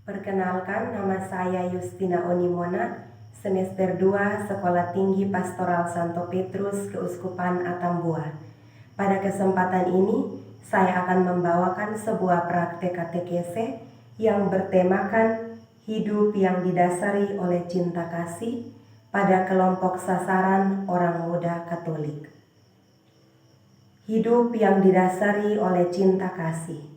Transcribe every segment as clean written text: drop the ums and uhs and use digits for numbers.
Perkenalkan, nama saya Justina Onimona, semester 2 Sekolah Tinggi Pastoral Santo Petrus, Keuskupan Atambua. Pada kesempatan ini, saya akan membawakan sebuah praktek katekese yang bertemakan hidup yang didasari oleh cinta kasih pada kelompok sasaran orang muda Katolik. Hidup yang didasari oleh cinta kasih.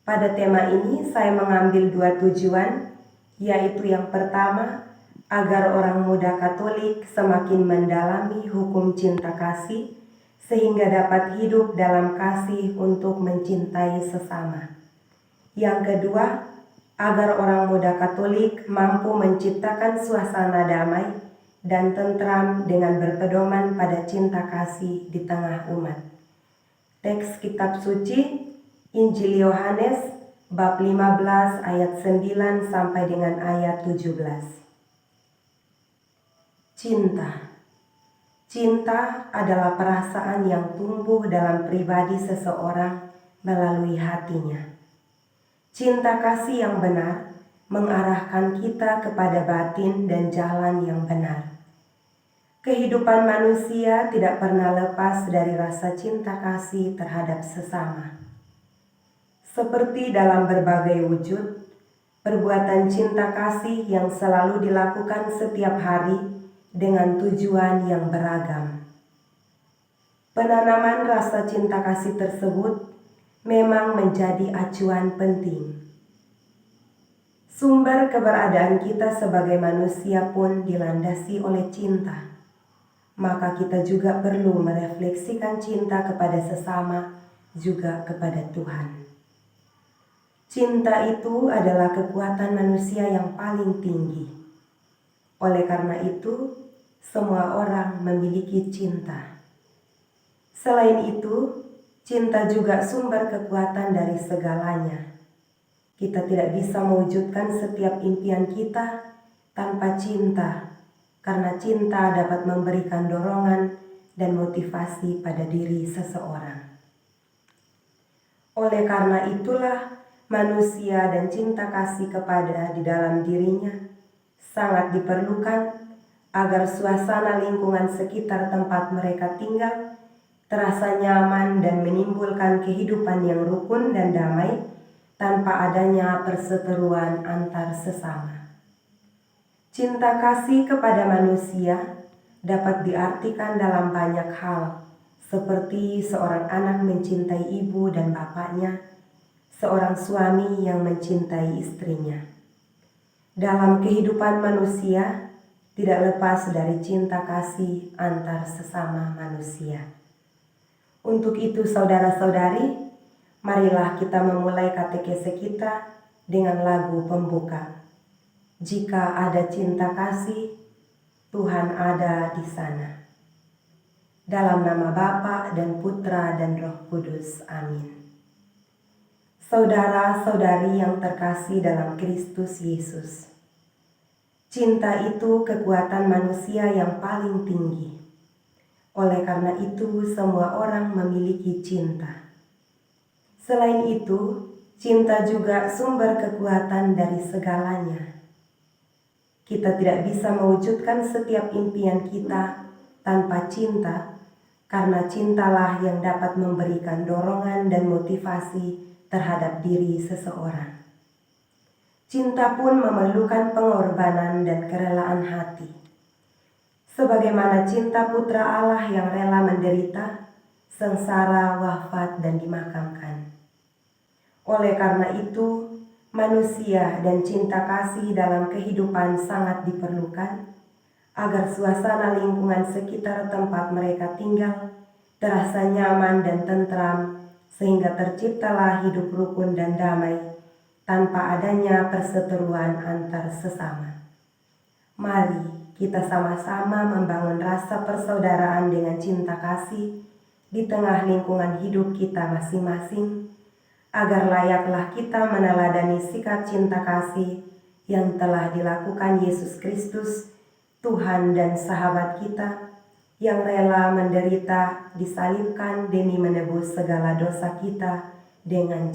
Pada tema ini saya mengambil 2 tujuan, yaitu yang pertama, agar orang muda Katolik semakin mendalami hukum cinta kasih sehingga dapat hidup dalam kasih untuk mencintai sesama. Yang kedua, agar orang muda Katolik mampu menciptakan suasana damai dan tentram dengan berpedoman pada cinta kasih di tengah umat. Teks kitab suci Injil Yohanes bab 15 ayat 9 sampai dengan ayat 17. Cinta adalah perasaan yang tumbuh dalam pribadi seseorang melalui hatinya. Cinta kasih yang benar mengarahkan kita kepada batin dan jalan yang benar. Kehidupan manusia tidak pernah lepas dari rasa cinta kasih terhadap sesama. Seperti dalam berbagai wujud, perbuatan cinta kasih yang selalu dilakukan setiap hari dengan tujuan yang beragam. Penanaman rasa cinta kasih tersebut memang menjadi acuan penting. Sumber keberadaan kita sebagai manusia pun dilandasi oleh cinta. Maka kita juga perlu merefleksikan cinta kepada sesama, juga kepada Tuhan. Cinta itu adalah kekuatan manusia yang paling tinggi. Oleh karena itu, semua orang memiliki cinta. Selain itu, cinta juga sumber kekuatan dari segalanya. Kita tidak bisa mewujudkan setiap impian kita tanpa cinta, karena cinta dapat memberikan dorongan dan motivasi pada diri seseorang. Oleh karena itulah, manusia dan cinta kasih kepada di dalam dirinya sangat diperlukan agar suasana lingkungan sekitar tempat mereka tinggal terasa nyaman dan menimbulkan kehidupan yang rukun dan damai tanpa adanya perseteruan antar sesama. Cinta kasih kepada manusia dapat diartikan dalam banyak hal, seperti seorang anak mencintai ibu dan bapaknya, seorang suami yang mencintai istrinya. Dalam kehidupan manusia, tidak lepas dari cinta kasih antar sesama manusia. Untuk itu saudara-saudari, marilah kita memulai katekese kita dengan lagu pembuka. Jika ada cinta kasih, Tuhan ada di sana. Dalam nama Bapa dan Putra dan Roh Kudus. Amin. Saudara-saudari yang terkasih dalam Kristus Yesus, cinta itu kekuatan manusia yang paling tinggi. Oleh karena itu, semua orang memiliki cinta. Selain itu, cinta juga sumber kekuatan dari segalanya. Kita tidak bisa mewujudkan setiap impian kita tanpa cinta, karena cintalah yang dapat memberikan dorongan dan motivasi terhadap diri seseorang. Cinta pun memerlukan pengorbanan dan kerelaan hati. Sebagaimana cinta Putra Allah yang rela menderita, sengsara, wafat, dan dimakamkan. Oleh karena itu, manusia dan cinta kasih dalam kehidupan sangat diperlukan agar suasana lingkungan sekitar tempat mereka tinggal terasa nyaman dan tentram, sehingga terciptalah hidup rukun dan damai tanpa adanya perseteruan antar sesama. Mari kita sama-sama membangun rasa persaudaraan dengan cinta kasih di tengah lingkungan hidup kita masing-masing, agar layaklah kita meneladani sikap cinta kasih yang telah dilakukan Yesus Kristus, Tuhan dan sahabat kita, yang rela menderita, disalibkan demi menebus segala dosa kita dengan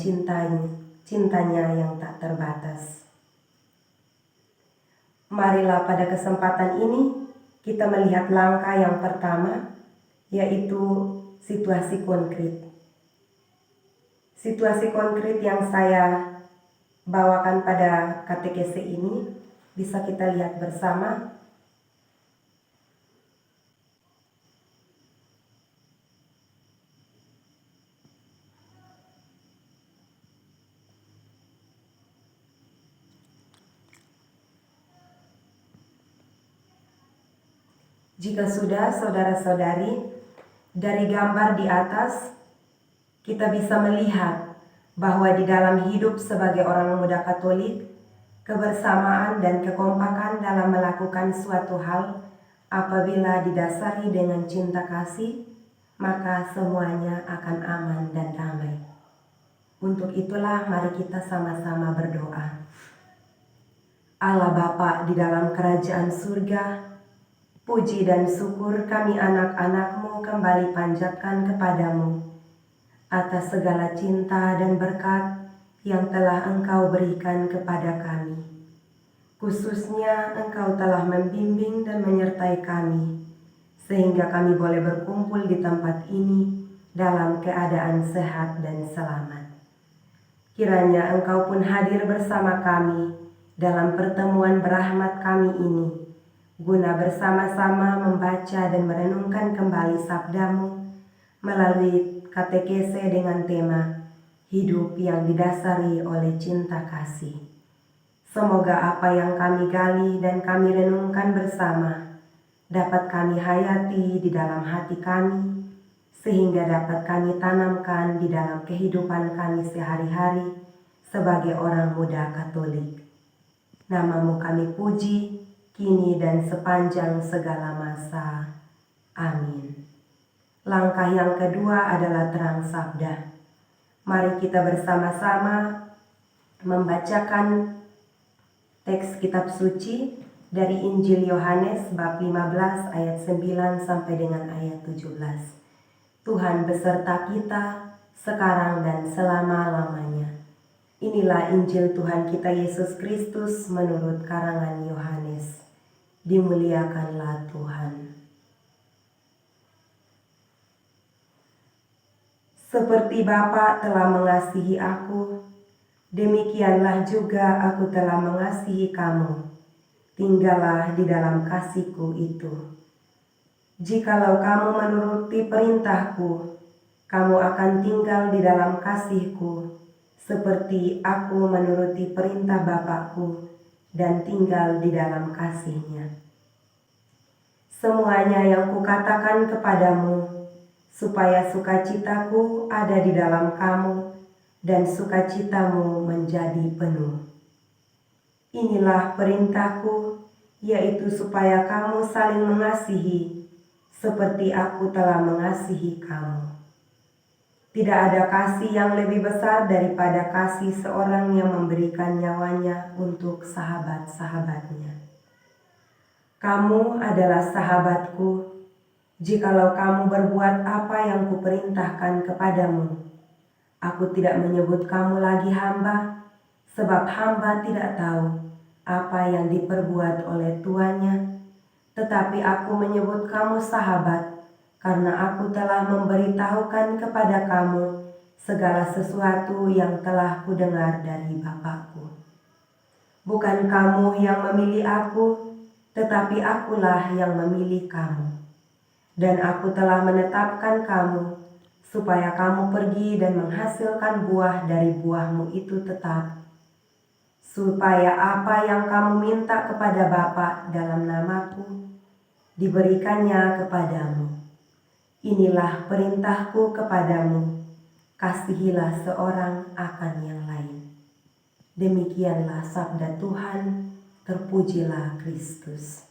cintanya yang tak terbatas. Marilah pada kesempatan ini kita melihat langkah yang pertama, yaitu situasi konkret. Situasi konkret yang saya bawakan pada katekese ini bisa kita lihat bersama. Jika sudah, saudara-saudari, dari gambar di atas kita bisa melihat bahwa di dalam hidup sebagai orang muda Katolik, kebersamaan dan kekompakan dalam melakukan suatu hal apabila didasari dengan cinta kasih, maka semuanya akan aman dan damai. Untuk itulah mari kita sama-sama berdoa. Allah Bapa di dalam kerajaan surga, puji dan syukur kami anak-anak-Mu kembali panjatkan kepadamu atas segala cinta dan berkat yang telah Engkau berikan kepada kami. Khususnya Engkau telah membimbing dan menyertai kami, sehingga kami boleh berkumpul di tempat ini dalam keadaan sehat dan selamat. Kiranya Engkau pun hadir bersama kami dalam pertemuan berahmat kami ini, guna bersama-sama membaca dan merenungkan kembali sabda-Mu melalui katekese dengan tema hidup yang didasari oleh cinta kasih. Semoga apa yang kami gali dan kami renungkan bersama dapat kami hayati di dalam hati kami, sehingga dapat kami tanamkan di dalam kehidupan kami sehari-hari sebagai orang muda Katolik. Nama-Mu kami puji, kini dan sepanjang segala masa. Amin. Langkah yang kedua adalah terang sabda. Mari kita bersama-sama membacakan teks kitab suci dari Injil Yohanes bab 15 ayat 9 sampai dengan ayat 17. Tuhan beserta kita sekarang dan selama-lamanya. Inilah Injil Tuhan kita Yesus Kristus menurut karangan Yohanes. Dimuliakanlah Tuhan. Seperti Bapa telah mengasihi aku, demikianlah juga aku telah mengasihi kamu. Tinggallah di dalam kasih-Ku itu. Jikalau kamu menuruti perintah-Ku, kamu akan tinggal di dalam kasih-Ku, seperti aku menuruti perintah Bapa-Ku dan tinggal di dalam kasih-Nya. Semuanya yang Kukatakan kepadamu, supaya sukacita-Ku ada di dalam kamu dan sukacita-mu menjadi penuh. Inilah perintah-Ku, yaitu supaya kamu saling mengasihi, seperti aku telah mengasihi kamu. Tidak ada kasih yang lebih besar daripada kasih seorang yang memberikan nyawanya untuk sahabat-sahabatnya. Kamu adalah sahabat-Ku, jikalau kamu berbuat apa yang Kuperintahkan kepadamu. Aku tidak menyebut kamu lagi hamba, sebab hamba tidak tahu apa yang diperbuat oleh tuannya, tetapi aku menyebut kamu sahabat, karena aku telah memberitahukan kepada kamu segala sesuatu yang telah Kudengar dari Bapa-Ku. Bukan kamu yang memilih aku, tetapi akulah yang memilih kamu. Dan aku telah menetapkan kamu, supaya kamu pergi dan menghasilkan buah dari buahmu itu tetap, supaya apa yang kamu minta kepada Bapa dalam nama-Ku, diberikannya kepadamu. Inilah perintah-Ku kepadamu, kasihilah seorang akan yang lain. Demikianlah sabda Tuhan, terpujilah Kristus.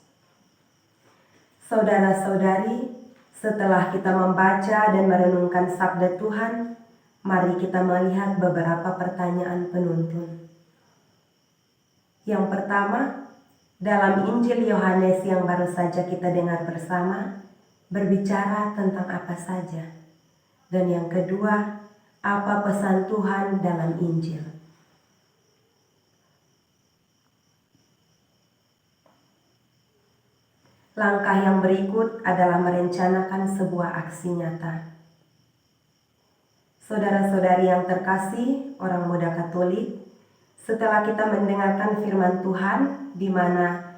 Saudara-saudari, setelah kita membaca dan merenungkan sabda Tuhan, mari kita melihat beberapa pertanyaan penuntun. Yang pertama, dalam Injil Yohanes yang baru saja kita dengar bersama, berbicara tentang apa saja. Dan yang kedua, apa pesan Tuhan dalam Injil. Langkah yang berikut adalah merencanakan sebuah aksi nyata. Saudara-saudari yang terkasih, orang muda Katolik, setelah kita mendengarkan firman Tuhan, di mana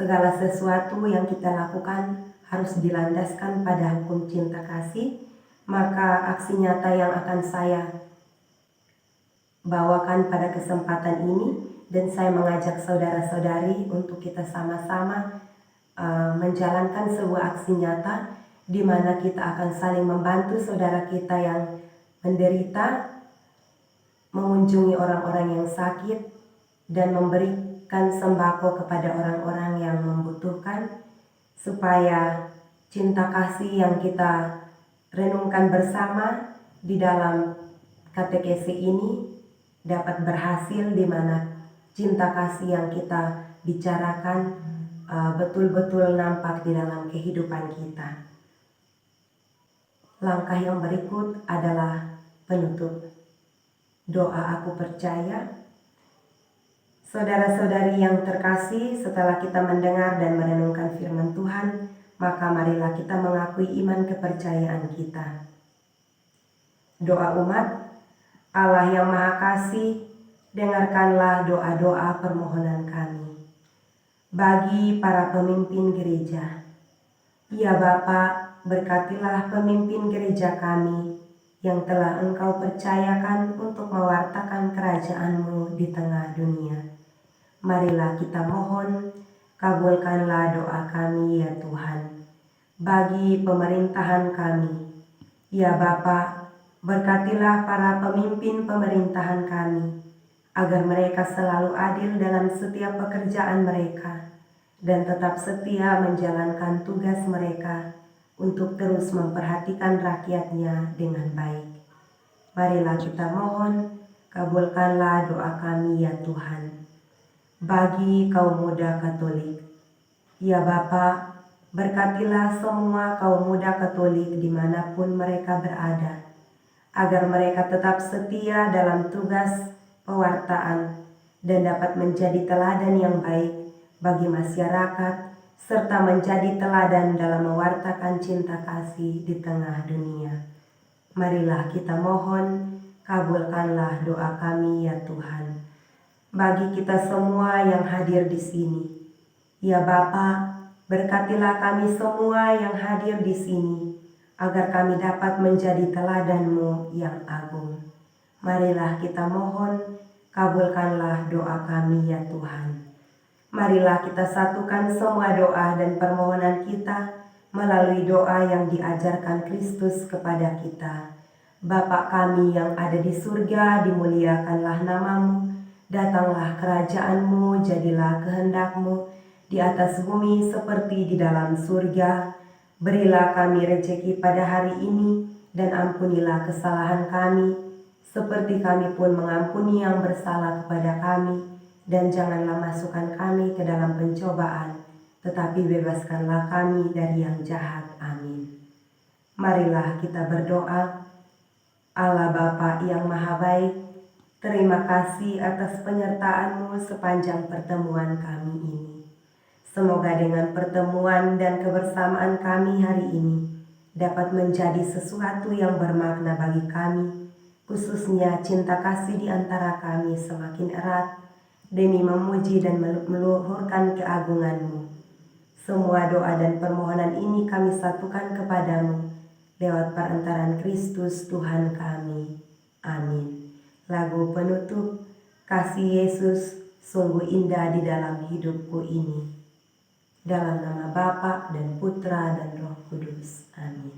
segala sesuatu yang kita lakukan harus dilandaskan pada hukum cinta kasih, maka aksi nyata yang akan saya bawakan pada kesempatan ini, dan saya mengajak saudara-saudari untuk kita sama-sama menjalankan sebuah aksi nyata di mana kita akan saling membantu saudara kita yang menderita, mengunjungi orang-orang yang sakit, dan memberikan sembako kepada orang-orang yang membutuhkan, supaya cinta kasih yang kita renungkan bersama di dalam katekesi ini dapat berhasil, di mana cinta kasih yang kita bicarakan betul-betul nampak di dalam kehidupan kita. Langkah yang berikut adalah penutup. Doa aku percaya. Saudara-saudari yang terkasih, setelah kita mendengar dan merenungkan firman Tuhan, maka marilah kita mengakui iman kepercayaan kita. Doa umat, Allah yang Maha Kasih, dengarkanlah doa-doa permohonan kami. Bagi para pemimpin gereja, ya Bapa, berkatilah pemimpin gereja kami yang telah Engkau percayakan untuk mewartakan kerajaan-Mu di tengah dunia. Marilah kita mohon, kabulkanlah doa kami ya Tuhan. Bagi pemerintahan kami, ya Bapa, berkatilah para pemimpin pemerintahan kami, agar mereka selalu adil dalam setiap pekerjaan mereka, dan tetap setia menjalankan tugas mereka untuk terus memperhatikan rakyatnya dengan baik. Marilah kita mohon, kabulkanlah doa kami ya Tuhan. Bagi kaum muda Katolik, ya Bapa, berkatilah semua kaum muda Katolik dimanapun mereka berada, agar mereka tetap setia dalam tugas pewartaan dan dapat menjadi teladan yang baik bagi masyarakat, serta menjadi teladan dalam mewartakan cinta kasih di tengah dunia. Marilah kita mohon, kabulkanlah doa kami ya Tuhan. Bagi kita semua yang hadir di sini, ya Bapa, berkatilah kami semua yang hadir di sini, agar kami dapat menjadi teladan-Mu yang agung. Marilah kita mohon, kabulkanlah doa kami ya Tuhan. Marilah kita satukan semua doa dan permohonan kita melalui doa yang diajarkan Kristus kepada kita. Bapa kami yang ada di surga, dimuliakanlah nama-Mu, datanglah kerajaan-Mu, jadilah kehendak-Mu di atas bumi seperti di dalam surga. Berilah kami rejeki pada hari ini, dan ampunilah kesalahan kami, seperti kami pun mengampuni yang bersalah kepada kami. Dan janganlah masukkan kami ke dalam pencobaan, tetapi bebaskanlah kami dari yang jahat. Amin. Marilah kita berdoa. Allah Bapa yang Maha Baik, terima kasih atas penyertaan-Mu sepanjang pertemuan kami ini. Semoga dengan pertemuan dan kebersamaan kami hari ini dapat menjadi sesuatu yang bermakna bagi kami, khususnya cinta kasih di antara kami semakin erat, demi memuji dan meluhurkan keagungan-Mu. Semua doa dan permohonan ini kami satukan kepadamu lewat perantaraan Kristus Tuhan kami. Amin. Lagu penutup, kasih Yesus sungguh indah di dalam hidupku ini. Dalam nama Bapa dan Putra dan Roh Kudus. Amin.